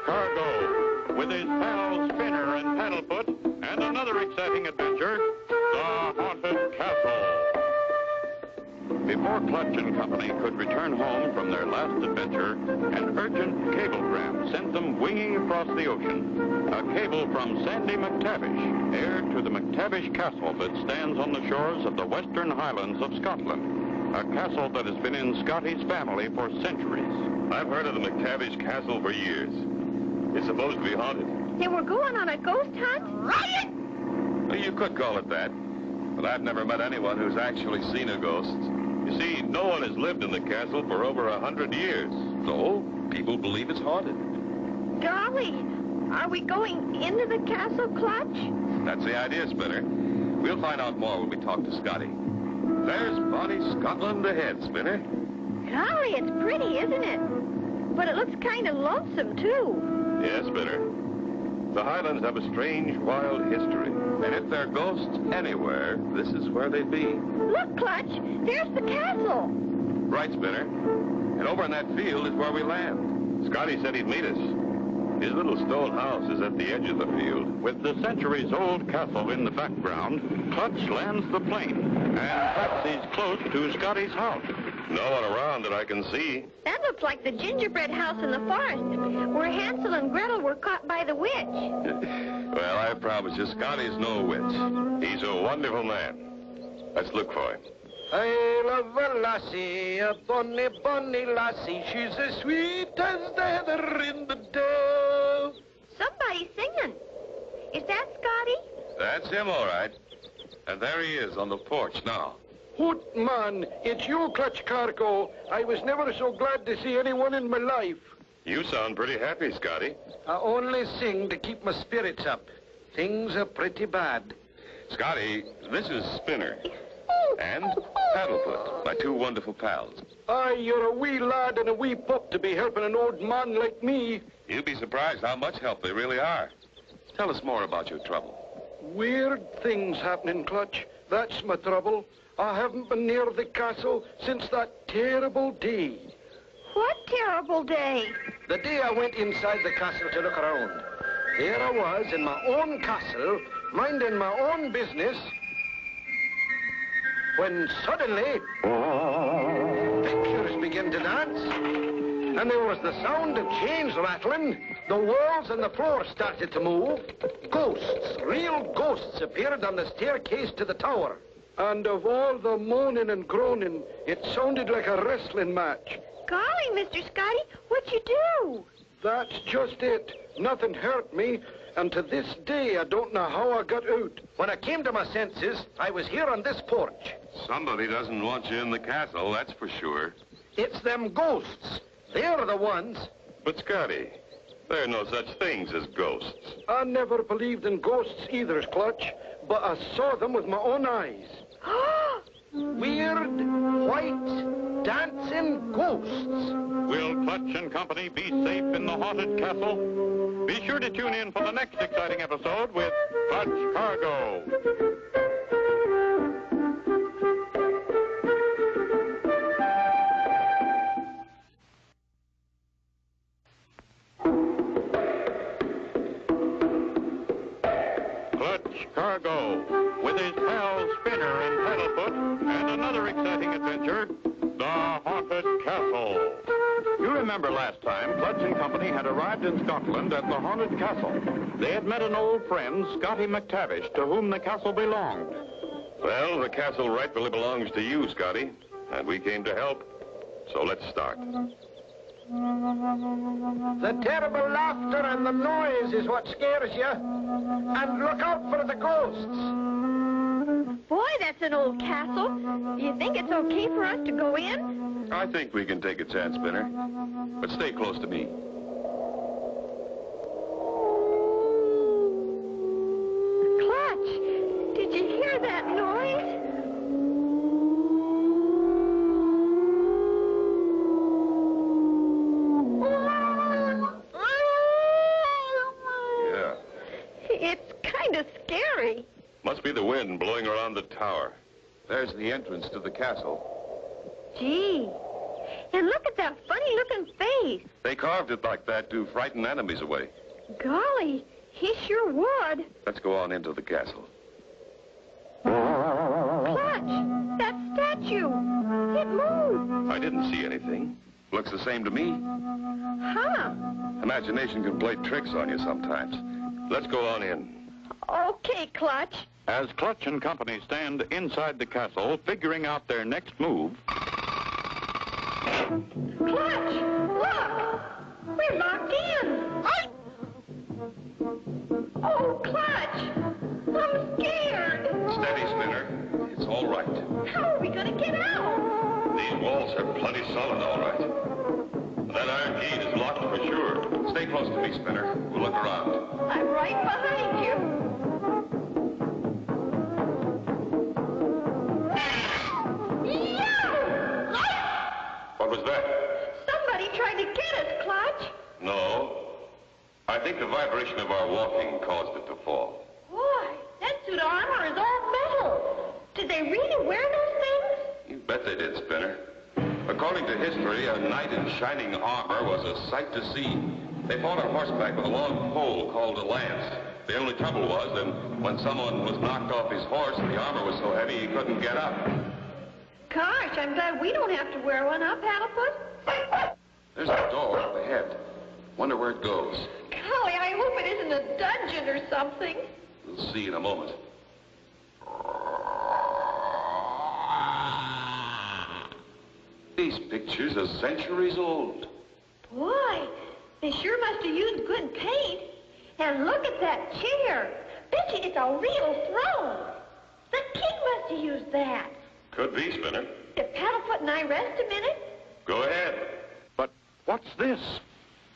Cargo, with his pals Spinner and Paddlefoot, and another exciting adventure, the Haunted Castle. Before Clutch and Company could return home from their last adventure, an urgent cablegram sent them winging across the ocean. A cable from Sandy McTavish, heir to the McTavish Castle that stands on the shores of the Western Highlands of Scotland. A castle that has been in Scotty's family for centuries. I've heard of the McTavish Castle for years. It's supposed to be haunted. Then we're going on a ghost hunt? Riot! Well, you could call it that. But I've never met anyone who's actually seen a ghost. You see, no one has lived in the castle for over 100 years. So, people believe it's haunted. Golly, are we going into the castle, Clutch? That's the idea, Spinner. We'll find out more when we talk to Scotty. There's bonny Scotland ahead, Spinner. Golly, it's pretty, isn't it? But it looks kind of lonesome, too. Yes, Spinner. The Highlands have a strange, wild history. And if there are ghosts anywhere, this is where they'd be. Look, Clutch, there's the castle. Right, Spinner. And over in that field is where we land. Scotty said he'd meet us. His little stone house is at the edge of the field. With the centuries-old castle in the background, Clutch lands the plane and taxis close to Scotty's house. No one around that I can see. That looks like the gingerbread house in the forest, where Hansel and Gretel were caught by the witch. Well, I promise you, Scotty's no witch. He's a wonderful man. Let's look for him. I love a lassie, a bonny, bonny lassie. She's as sweet as the heather in the dale. Somebody's singing. Is that Scotty? That's him, all right. And there he is on the porch now. Hoot, man, it's you, Clutch Cargo. I was never so glad to see anyone in my life. You sound pretty happy, Scotty. I only sing to keep my spirits up. Things are pretty bad. Scotty, this is Spinner. And Paddlefoot, my two wonderful pals. Aye, you're a wee lad and a wee pup to be helping an old man like me. You'd be surprised how much help they really are. Tell us more about your trouble. Weird things happening, Clutch. That's my trouble. I haven't been near the castle since that terrible day. What terrible day? The day I went inside the castle to look around. There I was in my own castle, minding my own business, when suddenly, pictures began to dance, and there was the sound of chains rattling, the walls and the floor started to move. Ghosts, real ghosts, appeared on the staircase to the tower. And of all the moaning and groaning, it sounded like a wrestling match. Golly, Mr. Scotty, what'd you do? That's just it. Nothing hurt me, and to this day I don't know how I got out. When I came to my senses, I was here on this porch. Somebody doesn't want you in the castle, that's for sure. It's them ghosts. They're the ones. But, Scotty, there are no such things as ghosts. I never believed in ghosts either, Clutch, but I saw them with my own eyes. Weird, white, dancing ghosts. Will Clutch and Company be safe in the haunted castle? Be sure to tune in for the next exciting episode with Clutch Cargo. Clutch Cargo, with his pals Spinner and Paddlefoot, and another exciting adventure, the Haunted Castle. You remember last time, Clutch and Company had arrived in Scotland at the Haunted Castle. They had met an old friend, Scotty McTavish, to whom the castle belonged. Well, the castle rightfully belongs to you, Scotty, and we came to help. So let's start. The terrible laughter and the noise is what scares you. And look out for the ghosts. Boy, that's an old castle. Do you think it's okay for us to go in? I think we can take a chance, Spinner. But stay close to me. Clutch, did you hear that noise? Yeah. It's kind of scary. Must be the wind blowing around the tower. There's the entrance to the castle. Gee. And look at that funny-looking face. They carved it like that to frighten enemies away. Golly, he sure would. Let's go on into the castle. Clutch, that statue. It moved. I didn't see anything. Looks the same to me. Huh. Imagination can play tricks on you sometimes. Let's go on in. Okay, Clutch. As Clutch and company stand inside the castle, figuring out their next move, Clutch, look. We're locked in. Oh, Clutch. I'm scared. Steady, Spinner. It's all right. How are we going to get out? These walls are plenty solid, all right. That iron gate is locked for sure. Stay close to me, Spinner. We'll look around. I'm right behind you. What was that? Somebody tried to get us, Clutch. No. I think the vibration of our walking caused it to fall. Boy, that suit of armor is all metal. Did they really wear those things? You bet they did, Spinner. According to history, a knight in shining armor was a sight to see. They fought on horseback with a long pole called a lance. The only trouble was that when someone was knocked off his horse, the armor was so heavy he couldn't get up. Gosh, I'm glad we don't have to wear one up, Paddlefoot. There's a door up ahead. Wonder where it goes. Golly, I hope it isn't a dungeon or something. We'll see in a moment. These pictures are centuries old. Boy, they sure must have used good paint. And look at that chair. Bet you it's a real throne. The king must have used that. Could be, Spinner. If Paddlefoot and I rest a minute? Go ahead. but what's this?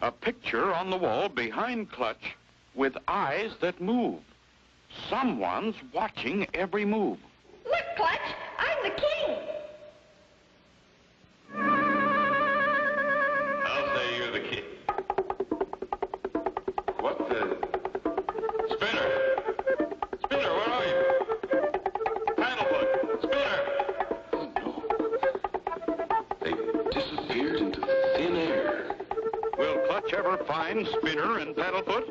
A picture on the wall behind Clutch with eyes that move. Someone's watching every move. Look, Clutch, I'm the king. I'll say you're the king. What the... Spinner! Spinner, where are you? Paddlefoot! Spinner! Oh, no. They disappeared into thin air. Will Clutch ever find Spinner and Paddlefoot?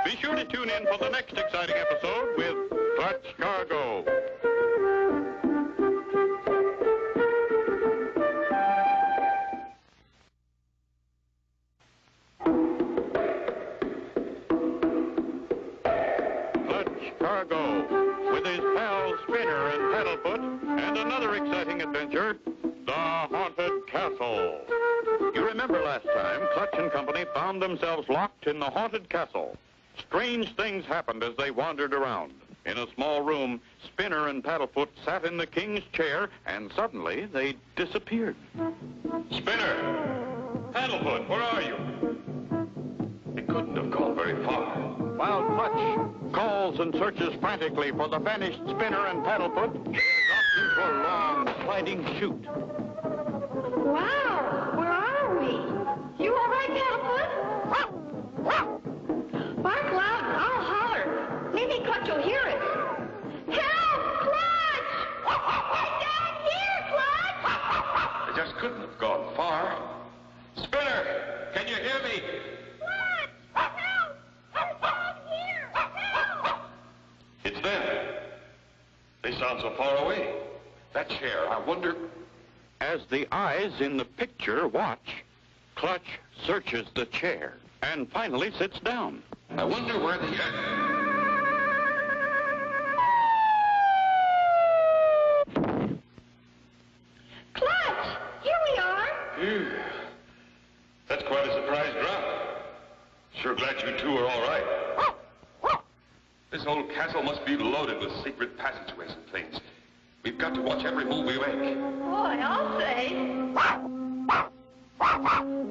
Be sure to tune in for the next exciting episode with Clutch Cargo. Clutch Cargo, with his pals Spinner and Paddlefoot, and another exciting adventure, the Haunted Castle. You remember last time, Clutch and company found themselves locked in the haunted castle. Strange things happened as they wandered around. In a small room, Spinner and Paddlefoot sat in the king's chair, and suddenly they disappeared. Spinner! Paddlefoot, where are you? They couldn't have gone very far. While Clutch calls and searches frantically for the vanished Spinner and Paddlefoot, they are dropped into a long, sliding chute. Wow, where are we? You all right, Paddlefoot? Bark loud and I'll holler. Maybe Clutch will hear us. Help, Clutch! We're down here, Clutch! They just couldn't have gone far. Spinner! Can you hear me? Clutch! Help! I'm down here! Help! It's them. They sound so far away. That chair, I wonder... As the eyes in the picture watch, Clutch searches the chair and finally sits down. I wonder where the... Clutch! Here we are! Phew. That's quite a surprise drop. Sure glad you two are all right. This old castle must be loaded with secret passageways and things. We've got to watch every move we make. Boy, I'll say.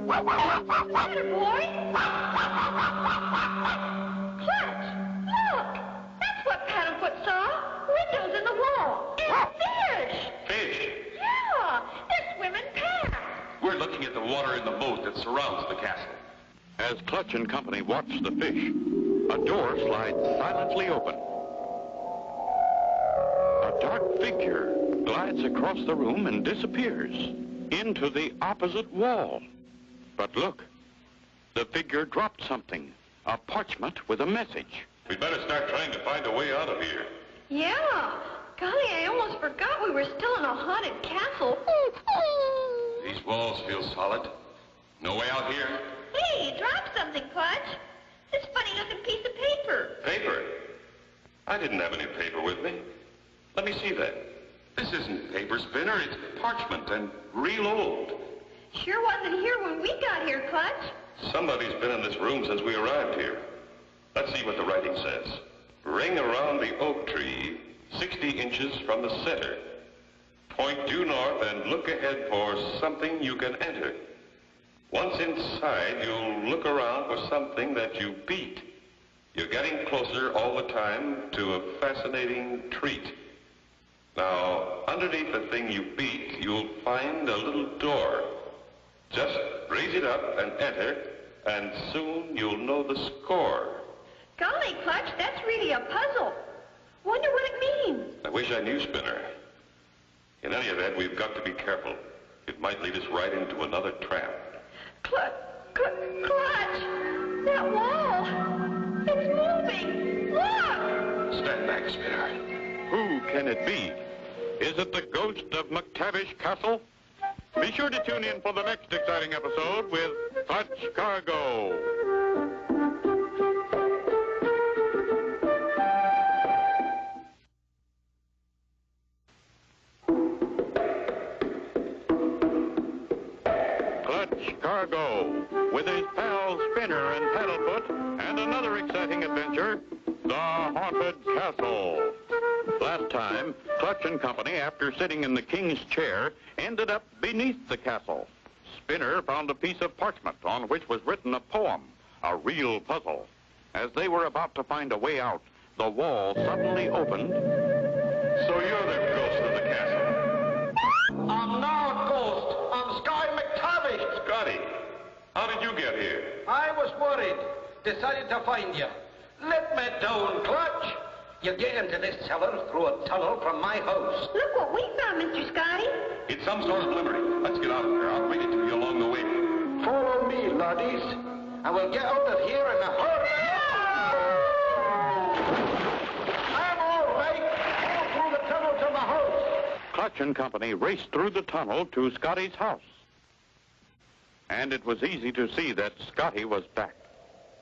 Better, boy. Clutch, look. That's what Paddlefoot saw. Windows in the wall. And fish. Fish! Yeah, they're swimming past. We're looking at the water in the moat that surrounds the castle. As Clutch and company watch the fish, a door slides silently open. A dark figure glides across the room and disappears into the opposite wall. But look, the figure dropped something, a parchment with a message. We'd better start trying to find a way out of here. Yeah. Golly, I almost forgot we were still in a haunted castle. These walls feel solid. No way out here. Hey, drop something, Clutch. This funny-looking piece of paper. Paper? I didn't have any paper with me. Let me see that. This isn't paper, Spinner. It's parchment and real old. Sure wasn't here when we got here, Clutch. Somebody's been in this room since we arrived here. Let's see what the writing says. Ring around the oak tree 60 inches from the center. Point due north and look ahead for something you can enter. Once inside, you'll look around for something that you beat. You're getting closer all the time to a fascinating treat. Now, underneath the thing you beat, you'll find a little door. Just raise it up and enter, and soon you'll know the score. Golly, Clutch, that's really a puzzle. Wonder what it means. I wish I knew, Spinner. In any event, we've got to be careful. It might lead us right into another trap. Clutch, that wall, it's moving. Look! Stand back, Spinner. Who can it be? Is it the ghost of McTavish Castle? Be sure to tune in for the next exciting episode with Clutch Cargo. Clutch Cargo, with his pals Spinner and Paddlefoot, and another exciting adventure, the Haunted Castle. Last time, Clutch and company, after sitting in the king's chair, ended up beneath the castle. Spinner found a piece of parchment on which was written a poem, a real puzzle. As they were about to find a way out, the wall suddenly opened. So you're the ghost of the castle? I'm not a ghost. I'm Sky McTavish. Scotty, how did you get here? I was worried. Decided to find you. Let me down, Clutch. You get into this cellar through a tunnel from my house. Look what we found, Mr. Scotty. It's some sort of limerick. Let's get out of here. I'll read it to you along the way. Follow me, laddies, and we'll get out of here in a hurry. I'm all right. All through the tunnel to my house. Clutch and company raced through the tunnel to Scotty's house. And it was easy to see that Scotty was back.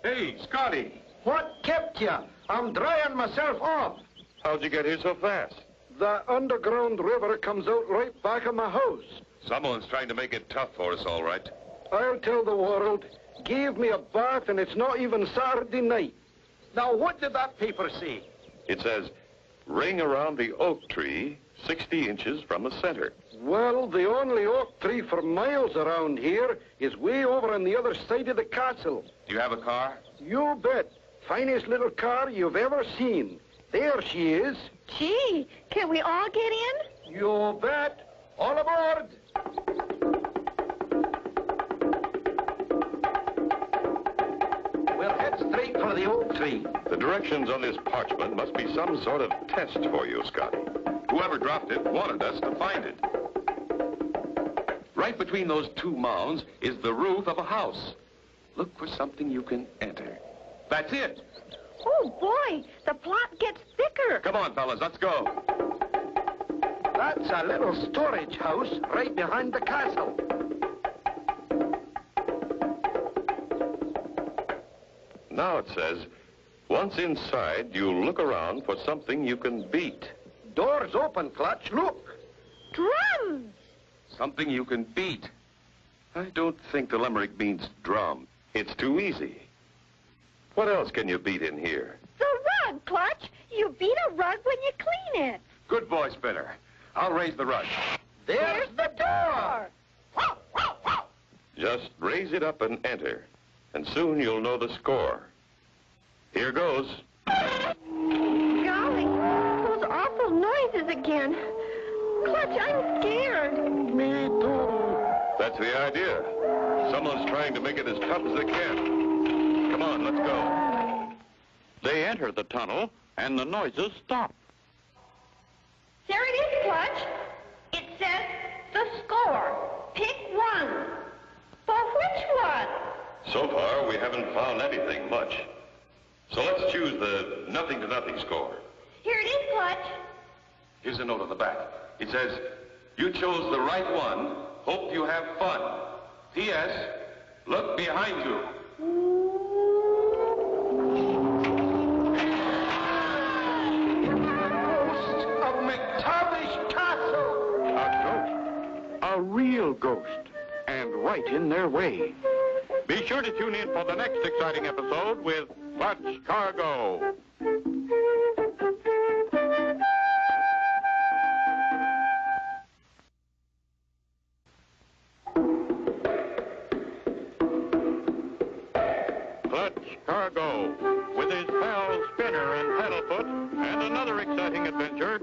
Hey, Scotty. What kept you? I'm drying myself off. How'd you get here so fast? The underground river comes out right back of my house. Someone's trying to make it tough for us, all right. I'll tell the world. Gave me a bath and it's not even Saturday night. Now, what did that paper say? It says, ring around the oak tree 60 inches from the center. Well, the only oak tree for miles around here is way over on the other side of the castle. Do you have a car? You bet. Finest little car you've ever seen. There she is. Gee, can we all get in? You bet. All aboard. We'll head straight for the oak tree. The directions on this parchment must be some sort of test for you, Scotty. Whoever dropped it wanted us to find it. Right between those two mounds is the roof of a house. Look for something you can enter. That's it. Oh, boy, the plot gets thicker. Come on, fellas, let's go. That's a little storage house right behind the castle. Now it says, once inside, you'll look around for something you can beat. Door's open, Clutch. Look. Drums! Something you can beat. I don't think the limerick means drum. It's too easy. What else can you beat in here? The rug, Clutch. You beat a rug when you clean it. Good boy, Spinner. I'll raise the rug. There's the door. Just raise it up and enter, and soon you'll know the score. Here goes. Golly, those awful noises again. Clutch, I'm scared. Me too. That's the idea. Someone's trying to make it as tough as they can. Come on, let's go. They enter the tunnel, and the noises stop. There it is, Clutch. haven't found anything much. So let's choose the nothing to nothing score. Here it is, Clutch. Here's a note on the back. It says, you chose the right one. Hope you have fun. P.S. Look behind you. Ghost of McTavish Castle. A ghost. A real ghost. And right in their way. Be sure to tune in for the next exciting episode with Clutch Cargo. Clutch Cargo, with his pals Spinner and Paddlefoot, and another exciting adventure,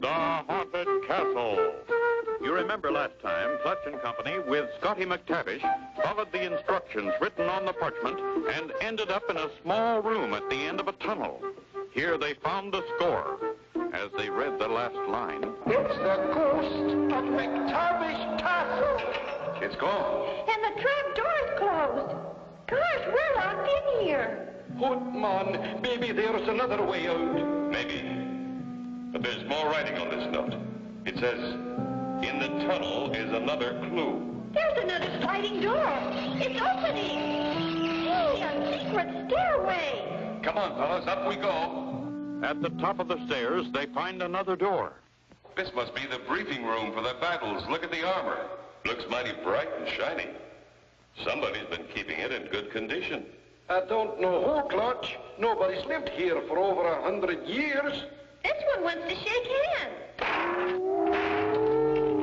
the Haunted Castle. You remember last time, Clutch and Company, with Scotty McTavish, followed the instructions written on the parchment and ended up in a small room at the end of a tunnel. Here they found the score. As they read the last line, It's the ghost of McTavish Castle. It's gone. And the trap door is closed. Gosh, we're locked in here. Hootman, maybe there's another way out. Maybe. But there's more writing on this note. It says, in the tunnel is another clue. There's another sliding door. It's opening. Hey, a secret stairway. Come on, fellas, up we go. at the top of the stairs, they find another door. This must be the briefing room for the battles. Look at the armor. Looks mighty bright and shiny. Somebody's been keeping it in good condition. I don't know who, Clutch. Nobody's lived here for over 100 years. This one wants to shake hands.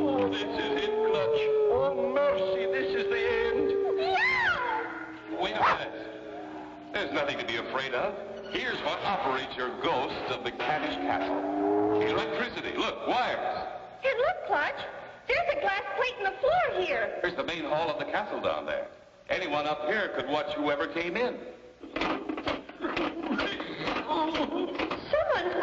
Oh, this is it, Clutch. Oh, mercy, this is the end. Yeah! Wait a minute. There's nothing to be afraid of. Here's what operates your ghosts of the Scottish Castle. Electricity. Look, wires. And look, Clutch. There's a glass plate in the floor here. Here's the main hall of the castle down there. Anyone up here could watch whoever came in. Someone's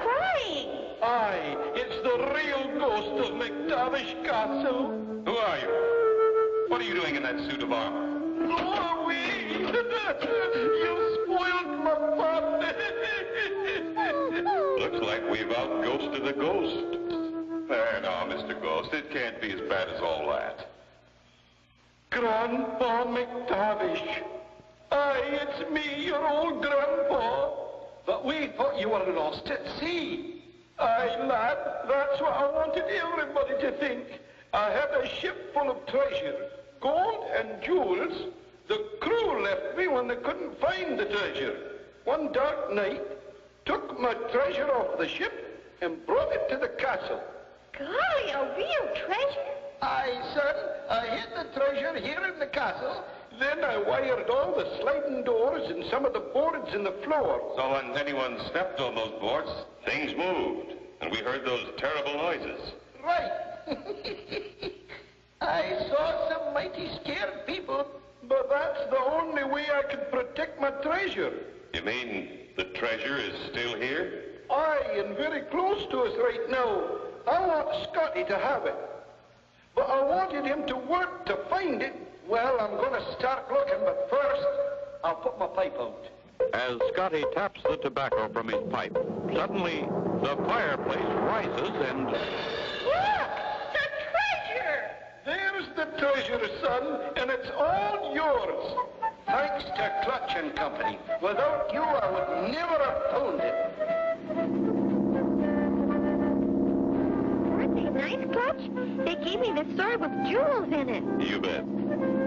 crying. Aye, it's the real ghost of McTavish Castle. Who are you? What are you doing in that suit of armor? Go away! You spoiled my fun. Looks like we've outghosted the ghost. There now, Mr. Ghost. It can't be as bad as all that. Grandpa McTavish. Aye, it's me, your old grandpa. But we thought you were lost at sea. Aye, lad, that's what I wanted everybody to think. I had a ship full of treasure, gold and jewels. The crew left me when they couldn't find the treasure. One dark night, took my treasure off the ship and brought it to the castle. Golly, a real treasure. Aye, son, I hid the treasure here in the castle. Then I wired all the sliding doors and some of the boards in the floor. So when anyone stepped on those boards, things moved. And we heard those terrible noises. Right. I saw some mighty scared people, but that's the only way I could protect my treasure. You mean the treasure is still here? Aye, and very close to us right now. I want Scotty to have it. But I wanted him to work to find it. Well, I'm going to start looking, but first, I'll put my pipe out. As Scotty taps the tobacco from his pipe, suddenly the fireplace rises and... Look, the treasure. There's the treasure, son, and it's all yours. Thanks to Clutch and Company. Without you, I would never have found it. Aren't they nice, Clutch? They gave me this sword with jewels in it. You bet.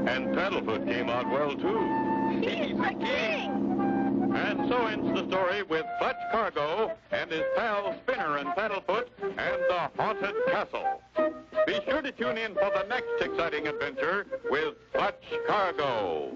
And Paddlefoot came out well, too. He's the king. And so ends the story with Clutch Cargo and his pals Spinner and Paddlefoot and the Haunted Castle. Be sure to tune in for the next exciting adventure with Clutch Cargo.